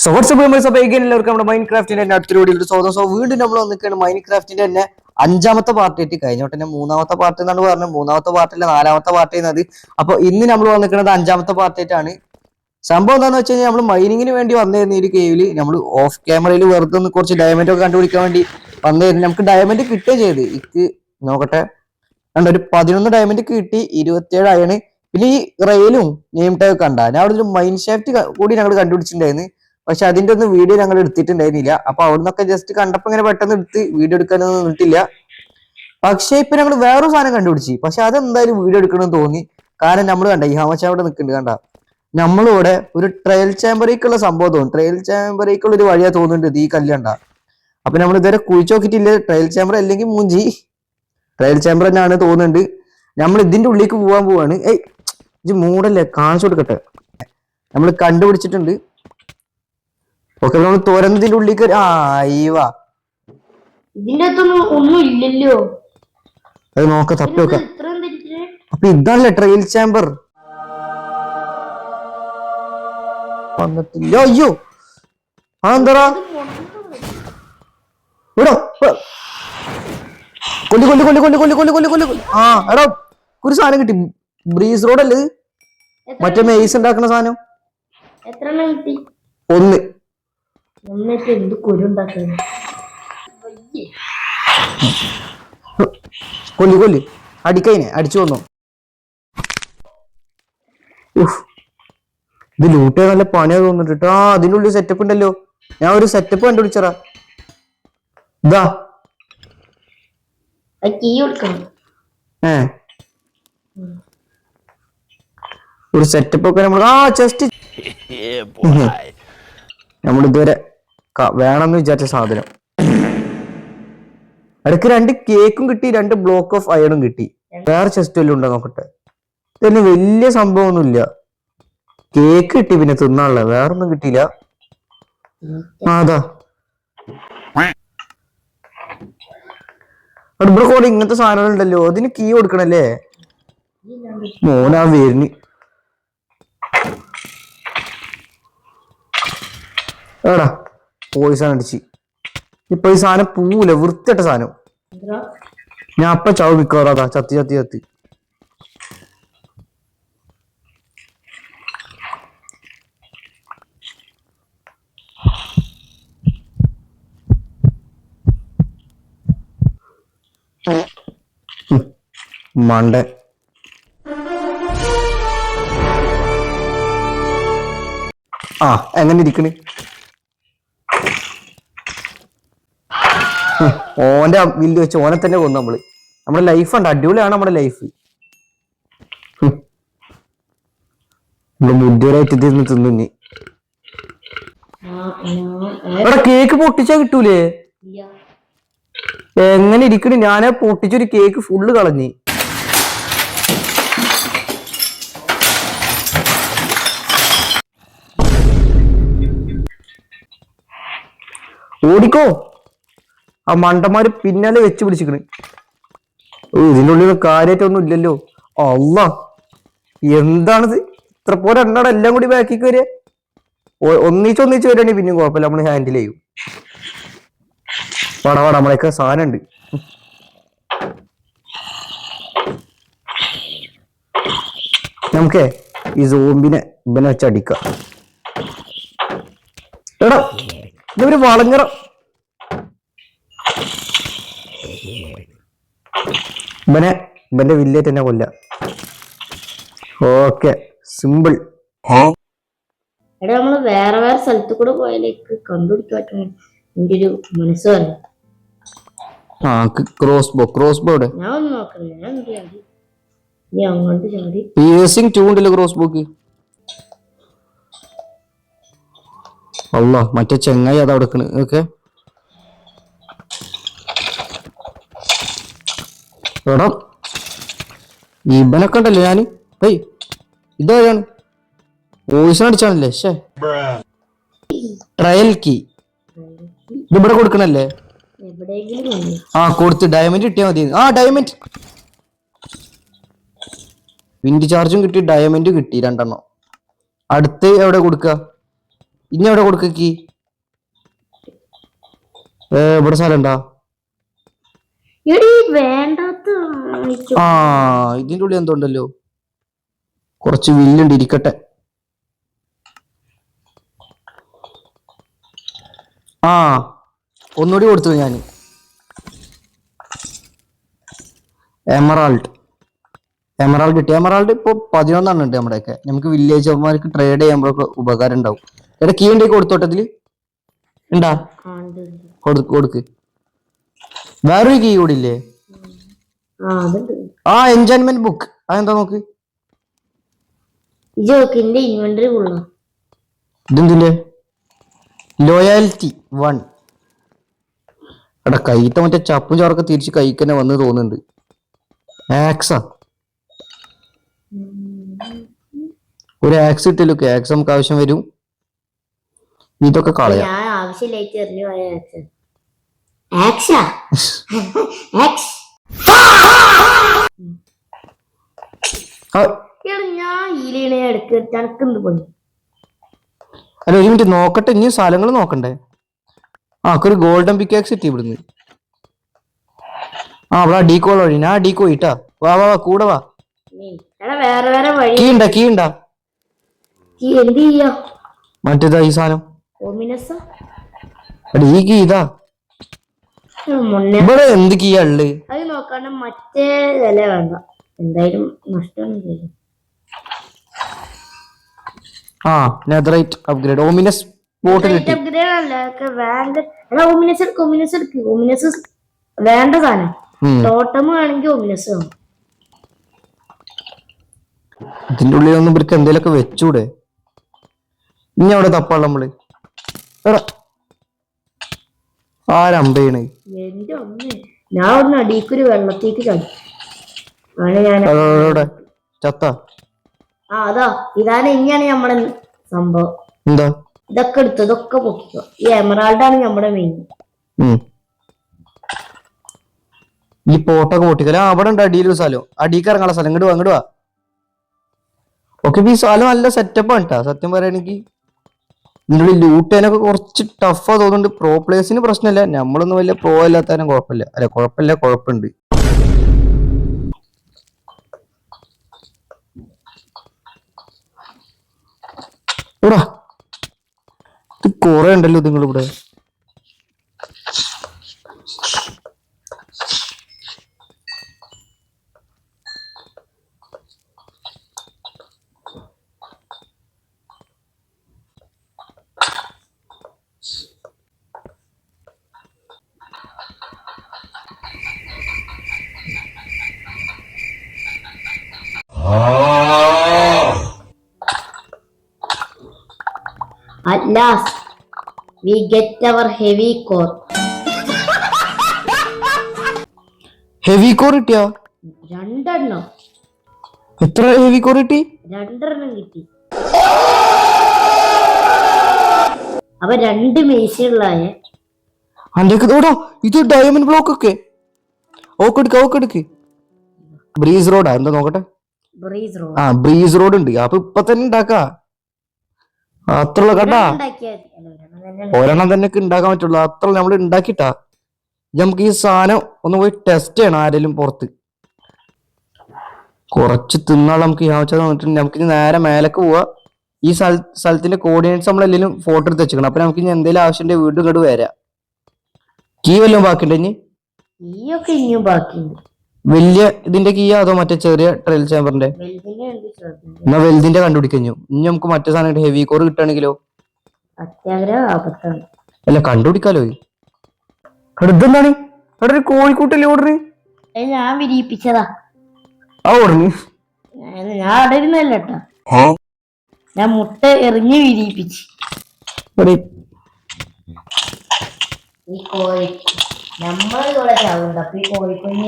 So WhatsApp എല്ലാവർക്കും നമ്മുടെ മൈൻക്രാഫ്റ്റിന്റെ തന്നെ അടുത്തൊരു വീഡിയോ സ്വാഗതം. സോ വീണ്ടും നമ്മൾ വന്നിരിക്കുകയാണ് മൈൻക്രാഫ്റ്റിന്റെ തന്നെ അഞ്ചാമത്തെ പാർട്ടി ആയിട്ട്. കഴിഞ്ഞോട്ടെ മൂന്നാമത്തെ പാർട്ടി എന്നാണ് പറഞ്ഞത്, മൂന്നാമത്തെ പാർട്ടിയിലെ നാലാമത്തെ പാർട്ടി എന്നത്. അപ്പൊ ഇന്ന് നമ്മൾ വന്നിരിക്കുന്നത് അഞ്ചാമത്തെ പാർട്ടി ആയിട്ടാണ്. സംഭവം എന്താണെന്ന് വെച്ച് കഴിഞ്ഞാൽ നമ്മൾ മൈനിങ്ങിന് വേണ്ടി വന്നിരുന്ന ഈ കേവില് നമ്മൾ ഓഫ് ക്യാമറയിൽ വെറുതെ ഒന്ന് കുറച്ച് ഡയമണ്ട് ഒക്കെ കണ്ടുപിടിക്കാൻ വേണ്ടി വന്നിരുന്നു. നമുക്ക് ഡയമണ്ട് കിട്ടുകയും ചെയ്ത് ഇത് നോക്കട്ടെ, ഒരു 11 ഡയമണ്ട് കിട്ടി, 27 അയണ്, പിന്നെ ഈ റെയിലും നെയിം ടാഗ് കണ്ട. ഞാൻ അവിടെ ഒരു മൈൻ ഷാഫ്റ്റ് കൂടി ഞങ്ങൾ കണ്ടുപിടിച്ചിട്ടുണ്ടായിരുന്നു. പക്ഷെ അതിന്റെ ഒന്നും വീഡിയോ ഞങ്ങൾ എടുത്തിട്ടുണ്ടായിരുന്നില്ല. അപ്പൊ അവിടുന്നൊക്കെ ജസ്റ്റ് കണ്ടപ്പോ ഇങ്ങനെ പെട്ടെന്ന് എടുത്ത് വീഡിയോ എടുക്കാനൊന്നും നിന്നിട്ടില്ല. പക്ഷെ ഇപ്പൊ ഞങ്ങൾ വേറൊരു സാധനം കണ്ടുപിടിച്ചു. പക്ഷെ അതെന്തായാലും വീഡിയോ എടുക്കണമെന്ന് തോന്നി. കാരണം നമ്മൾ കണ്ട ഈ ഹമച്ച അവിടെ നിൽക്കുന്നുണ്ട്, കണ്ട നമ്മളിവിടെ ഒരു ട്രയൽ ചാമ്പറേക്കുള്ള സംഭവം തോന്നും. ട്രയൽ ചാമ്പറേക്കുള്ള ഒരു വഴിയാ തോന്നുന്നുണ്ട് ഈ കല്ലുണ്ട. അപ്പൊ നമ്മൾ ഇതുവരെ കുഴിച്ചു നോക്കിയിട്ടില്ല. ട്രയൽ ചാമ്പർ അല്ലെങ്കിൽ മൂഞ്ചി ട്രയൽ ചാമ്പർ തന്നെയാണ് തോന്നുന്നുണ്ട്. നമ്മൾ ഇതിന്റെ ഉള്ളിലേക്ക് പോവാൻ പോവാണ്. ഇത് മൂടല്ലേ, കാണിച്ചു കൊടുക്കട്ടെ. നമ്മൾ കണ്ടുപിടിച്ചിട്ടുണ്ട്. ഓക്കെ, നമ്മൾ തുരന്നതിന്റെ ഉള്ളിൽ കയറി. അയ്യവാ, ഇതിന്റെ ഒന്നും ഇല്ലല്ലോ. അത് നോക്ക, തപ്പി നോക്ക. അപ്പൊ ഇതാണല്ലേ ട്രയൽ ചാമ്പർ. വന്നിട്ടില്ല. അയ്യോ, അതെന്താ ഇവിടെ കൊല്ലി കൊല്ലി കൊല്ലി കൊല്ലി കൊല്ലി കൊല്ലി കൊല്ലി കൊല്ലി കൊല്ലി. എടാ ഒരു സാധനം കിട്ടി. ബ്രീസ് റോഡ് അല്ലേ മറ്റേ മെയ്സ് ഉണ്ടാക്കുന്ന സാധനം. ഒന്ന് കൊല്ലി കൊല്ലി അടിക്കൈനെ അടിച്ചു വന്നു. ഇത് ലൂട്ടേ നല്ല പണിയാ തോന്നിട്ട്. അതിൻ്റെ ഉള്ളിൽ സെറ്റപ്പ് ഉണ്ടല്ലോ. ഞാൻ ഒരു സെറ്റപ്പ് കണ്ടുപിടിച്ചറാ. ഇതാ ഒരു സെറ്റപ്പ് ഒക്കെ നമ്മൾ ചെസ്റ്റ് നമ്മൾ ഇതുവരെ വേണമെന്ന് വിചാരിച്ച സാധനം. ഇടയ്ക്ക് 2 കേക്കും കിട്ടി, 2 ബ്ലോക്ക് ഓഫ് അയണും കിട്ടി. വേറെ ചെസ്റ്റ് വല്ലതും ഉണ്ടോ നോക്കട്ടെ. ഇതന്നെ വലിയ സംഭവമൊന്നുമില്ല. കേക്ക് കിട്ടി, പിന്നെ തിന്നാനുള്ള വേറൊന്നും കിട്ടിയില്ല. അതാ ഇവിടെ കൂടെ ഇങ്ങനത്തെ സാധനങ്ങൾ ഉണ്ടല്ലോ. അതിന് കീ കൊടുക്കണല്ലേ മോനാ വരുന്ന്. എടാ പോയിസാൻ അടിച്ച്. ഇപ്പൊ ഈ സാധനം പൂല വൃത്തിയിട്ട സാധനം. ഞാൻ അപ്പ ചാവ് മിക്കവാറും. അതാ ചത്തി ചത്തി ചത്തി. മണ്ട എങ്ങനെ ഇരിക്കണ്. ഓന്റെ വില്ല് വെച്ച് ഓനെ തന്നെ കൊന്നു നമ്മള്. നമ്മുടെ ലൈഫ് ഉണ്ട്, അടിപൊളിയാണ് നമ്മുടെ ലൈഫ്. ബുദ്ധിപരമായിട്ട് ഇതിന്ന് തിന്നു. ഇവിടെ കേക്ക് പൊട്ടിച്ചാ കിട്ടൂലേ? എങ്ങനെ ഇരിക്കണ്. ഞാനാ പൊട്ടിച്ചൊരു കേക്ക് ഫുള്ള് കളഞ്ഞ്. ഓടിക്കോ, ആ മണ്ടന്മാര് പിന്നാലെ വെച്ച് പിടിച്ചിക്കണ്. ഇതിൻ്റെ ഉള്ളിൽ കാര്യമായിട്ടൊന്നും ഇല്ലല്ലോ. അല്ല എന്താണിത്, ഇത്ര പോലെ എണ്ണാടെ എല്ലാം കൂടി ബാക്കിക്ക് വരിക. ഒന്നിച്ച് വരികയാണെങ്കിൽ പിന്നെയും കുഴപ്പമില്ല, നമ്മൾ ഹാൻഡിൽ ചെയ്യും. വാടാ നമ്മളൊക്കെ സാധനം ഉണ്ട്. നമുക്കേ ഈ സോംബിനെ ഇവനെ വെച്ച് അടിക്കാം. എടാ ഇതൊരു വളഞ്ഞറ. ഇവന്റെ വില്ലേറ്റ് തന്നെ കൊല്ല. Okay, simple. എടാ നമ്മള് വേറെ വേറെ സ്ഥലത്ത് കൂടെ പോയാലേക്ക് കണ്ടുപിടിക്കാൻ പറ്റും. എന്റെ ഒരു മനസ്സ് പറഞ്ഞു. ക്രോസ് ബോ ഞാൻ ഒന്നും നോക്കണില്ല. ഞാൻ എന്ത് ചാടി, നീ അങ്ങോട്ട് ചാടി. പിയേഴ്സിംഗ് 2 ഉണ്ടല്ലോ ക്രോസ് ബോക്ക്. അല്ല മറ്റേ ചെങ്ങായി അതാ എടുക്കണ്. ഓക്കെ എടാ ഇവനൊക്കെ ഉണ്ടല്ലോ. ഞാന് ഇതാണ് വോയിസ് അടിച്ചാണല്ലേ. ട്രയൽ കീ ഇവിടെ കൊടുക്കണല്ലേ. കൊടുത്ത് ഡയമണ്ട് കിട്ടിയാ മതി. ഡയമണ്ട് വിൻഡ് ചാർജും കിട്ടി, ഡയമണ്ട് കിട്ടി 2 എണ്ണം. അടുത്ത് എവിടെ കൊടുക്കുക? ഇനി എവിടെ കൊടുക്കി? ഇവിടെ സ്ഥലം ഉണ്ടാ? എടീ വേണ്ടാത്ത ആ ഇതിന്റെ ഉള്ളിൽ എന്തോ ഉണ്ടല്ലോ, കുറച്ച് വില്ലുണ്ട്, ഇരിക്കട്ടെ. ആ ഒന്നുകൂടി കൊടുത്തു ഞാൻ. എമറാൾഡ് കിട്ടി. എമറാൾഡ് ഇപ്പൊ 11 ഉണ്ട് നമ്മുടെയൊക്കെ. നമുക്ക് വില്ലേജർമാർക്ക് ട്രേഡ് ചെയ്യുമ്പോഴൊക്കെ ഉപകാരം ഉണ്ടാവും. എടാ കീ ഉണ്ടെങ്കിൽ കൊടുത്തോട്ടത്തില് ഉണ്ടാ? കൊടുക്ക്. വേറൊരു കീ കൂടി ഇല്ലേ? ആ എൻജോയ്മെന്റ് ബുക്ക്, അതെന്താ നോക്ക്. ഇൻവെന്ററി കൊള്ളാം. ഇതെന്തിന്റെ? ലോയാലിറ്റി 1. എടാ കൈത്തെ മറ്റേ ചപ്പും ചോറൊക്കെ തിരിച്ച് കൈക്ക് തന്നെ വന്ന് തോന്നുന്നുണ്ട്. ആക്സാ, ഒരു ആക്സ് ഇട്ടല്ലോ. ആക്സ് നമുക്ക് ആവശ്യം വരും. ഇതൊക്കെ കളയാം. ഞാൻ ആവശ്യമില്ലായിട്ട് എറിഞ്ഞു പോയ ഞാൻ ഈലീനെ എടുക്ക് ചണക്കെന്ത് പോയി. അല്ല ഒരു മിനിറ്റ് നോക്കട്ടെ, ഇനി സ്ഥലങ്ങൾ നോക്കണ്ടേ. ആ ഒരു ഗോൾഡൻ പിക്കാക്സ് കിട്ടി ഇവിടുന്ന്. ആ അവിടെ ഡീക്കോൾ വഴി, ഞാൻ ഡീക്കോ ഇട്ടാ. വാ കൂടെ വാ. വേറെ വേറെ വഴി. കീ ഉണ്ടാ? എന്ത് ചെയ്യാ? മറ്റേതാ ഈ സാധനം. ഈ കീ ഇതാ. ഇവിടെ എന്ത് കീയാ ഉള്ളത്? അത് നോക്കാണ്ട് മറ്റേ വില വേണ്ട, എന്തായാലും നഷ്ടമാണ്. ആ നെതറൈറ്റ് അപ്ഗ്രേഡ്, ഓമിനസ് വേണ്ട സാധനം. ടോട്ടം ആണെങ്കിൽ ഓമിനസ് വേണം. ഇതിന്റെ ഉള്ളിൽ ഒന്നും ഇവർക്ക് എന്തേലൊക്കെ വെച്ചൂടെ? ഇനി അവിടെ തപ്പാള നമ്മള്. ആരമ്പയാണ്? എന്റെ അമ്മ, ഞാൻ ഒന്ന് അടിക്കൊരു വെള്ളത്തേക്ക് ചാടി. ചത്ത. ആ അതാ, ഇതാണ് ഇനിയാണ് നമ്മുടെ സംഭവം. എന്താ ഇതൊക്കെ എടുത്തു, ഇതൊക്കെ പൊക്കിക്കോ. ഈ എമറാൾഡാണ് നമ്മുടെ മെയിൻ. ഈ പോട്ടൊക്കെ പൊട്ടിക്കല. അവിടെ ഉണ്ട് അടിയിൽ സ്ഥലം, അടിക്ക് ഇറങ്ങാനുള്ള സ്ഥലം. അങ്ങോട്ട് വാ. ഓക്കെ, ഈ സ്ഥലം നല്ല സെറ്റപ്പ് ആണ് കേട്ടാ. സത്യം പറയുകയാണെങ്കിൽ ഇതിനുള്ളിൽ ലൂട്ട് ചെയ്യാനൊക്കെ കുറച്ച് ടഫാ തോന്നുന്നുണ്ട്. പ്രോ പ്ലേയേഴ്സിന് പ്രശ്നമില്ല, നമ്മളൊന്നും വലിയ പ്രോ അല്ലാത്തതിനും കുഴപ്പമുണ്ട്. എടാ ഇത് കുറെ ഉണ്ടല്ലോ നിങ്ങളിവിടെ. At last, we get our heavy core. Heavy core കിട്ടിയാ? 2 എണ്ണം. എത്ര ഹെവി കോർ കിട്ടി? 2 എണ്ണം കിട്ടി. അപ്പൊ 2 മേശയുള്ളായ. ഇത് ഡയമണ്ട് ബ്ലോക്ക് ഒക്കെ. ഓക്കെടുക്ക്. ബ്രീസ് റോഡാ എന്താ നോക്കട്ടെ. ബ്രീസ് റോഡ് ഉണ്ട്. അപ്പൊ ഇപ്പൊ തന്നെ ഉണ്ടാക്കാ. അത്ര കണ്ടാ, ഒരെണ്ണം തന്നെ ഉണ്ടാക്കാൻ പറ്റുള്ളൂ. അത്ര നമ്മൾ ഉണ്ടാക്കിട്ടാ. നമുക്ക് ഈ സാധനം ഒന്ന് പോയി ടെസ്റ്റ് ചെയ്യണം ആരെങ്കിലും പുറത്ത്. കുറച്ച് തിന്നാൾ നമുക്ക് നമുക്ക് ഇനി നേരെ മേലേക്ക് പോവാ. ഈ സ്ഥലത്തിന്റെ കോർഡിനേറ്റ്സ് നമ്മളെല്ലാം ഫോട്ടോ എടുത്ത് വെച്ചിക്കണം. അപ്പൊ നമുക്ക് ഇനി എന്തെങ്കിലും ആവശ്യമുണ്ട് വീണ്ടും ഇങ്ങോട്ട് വരാം. കീ വല്ലതും ബാക്കിയുണ്ട്? ഇനിയും ബാക്കിയുണ്ട്. വലിയ ഇതിന്റെ കീയാ അതോ മറ്റേ ചെറിയ ട്രയൽ ചാമ്പറിന്റെ? എന്നാ വലുതിന്റെ കണ്ടുപിടിക്കഞ്ഞു. ഇനി നമുക്ക് മറ്റേ സാധനം ഹെവി കോർ കിട്ടുകയാണെങ്കിലോ? അല്ല കണ്ടുപിടിക്കാലോ. ഇതെന്താണ്? അവിടെ ഒരു കോഴിക്കൂട്ടല്ലേ ഓർഡർ? ഞാൻ വിരിയിപ്പിച്ചതാ. ഓർഡർ ഞാൻ അവിടെ ഇരുന്നല്ലേട്ടാ, ഞാൻ മുട്ട എറിഞ്ഞ് വിരിയിപ്പിച്ചു. ഈ കോഴി നമ്മളിവിടെ ചാവുണ്ട്. അപ്പൊ ഈ കോഴിക്കുഞ്ഞ്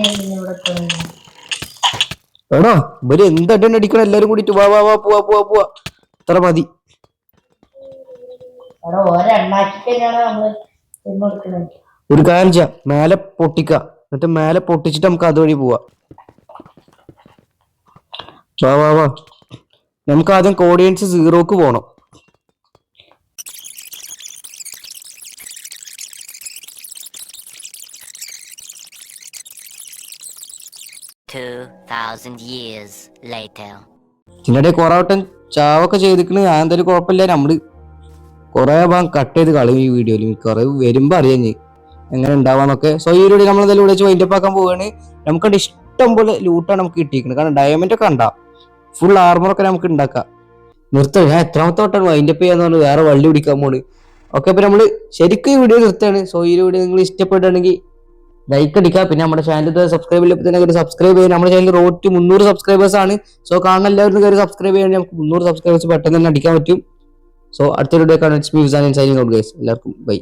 എടാ ഇവര് എന്തട്ടൻ അടിക്കണം എല്ലാരും കൂടിട്ട്. പോവാ ഇത്ര മതി. ഒരു കാര്യം ചെയ്യാം, മേലെ പൊട്ടിക്ക, എന്നിട്ട് മേലെ പൊട്ടിച്ചിട്ട് നമുക്ക് അതുവഴി പോവാ. വാ നമുക്ക് ആദ്യം കോർഡിനേറ്റ്സ് 0ക്ക് പോണം. 2,000 years later. ഇതിനിടെ കുറെ വട്ടം ചാവൊക്കെ ചെയ്തിക്കണ്. ഞാൻ എന്തായാലും കുഴപ്പമില്ല, നമ്മള് കുറെ ഭാഗം കട്ട് ചെയ്ത് കളയും ഈ വീഡിയോയിൽ. കുറെ വരുമ്പോ അറിയാം ഞാൻ എങ്ങനെ ഉണ്ടാവാന്നൊക്കെ. സോ ഈ വീഡിയോ നമ്മൾ എന്തായാലും വിളിച്ച് വൈൻഡപ്പ് ആക്കാൻ പോവാണ്. നമുക്കത് ഇഷ്ടം പോലെ ലൂട്ടാണ് നമുക്ക് കിട്ടിയിരിക്കുന്നത്. കാരണം ഡയമണ്ട് ഒക്കെ ഉണ്ടാ ഫുൾ ആർമറൊക്കെ നമുക്ക് ഉണ്ടാക്കാം. നിർത്തണം, ഞാൻ എത്രാമത്തെ വട്ടമാണ് വൈൻഡപ്പ് ചെയ്യാന്ന് പറഞ്ഞ് വേറെ വള്ളി പിടിക്കാൻ പോണ്. ഓക്കെ, അപ്പൊ നമ്മള് ശരിക്കും ഈ വീഡിയോ നിർത്തുകയാണ്. സോ ഈ വീഡിയോ നിങ്ങൾ ഇഷ്ടപ്പെടുകയാണെങ്കിൽ ലൈക്ക് അടിക്കുക. പിന്നെ നമ്മുടെ ചാനൽ സബ്സ്ക്രൈബ് ചെയ്യുമ്പോൾ സബ്സ്ക്രൈബ് ചെയ്യുക. നമ്മുടെ ചാനൽ റോഡ് ടു 300 സബ്സ്ക്രൈബേഴ്സ് ആണ്. സോ കാണുന്ന എല്ലാവരും കയറി സബ്സ്ക്രൈബ് ചെയ്യാൻ നമുക്ക് 300 സബ്സ്ക്രൈബേഴ്സ് പെട്ടെന്ന് തന്നെ അടിക്കാൻ പറ്റും. സോ അടുത്ത വീഡിയോ കാണാൻ എല്ലാവർക്കും ബൈ.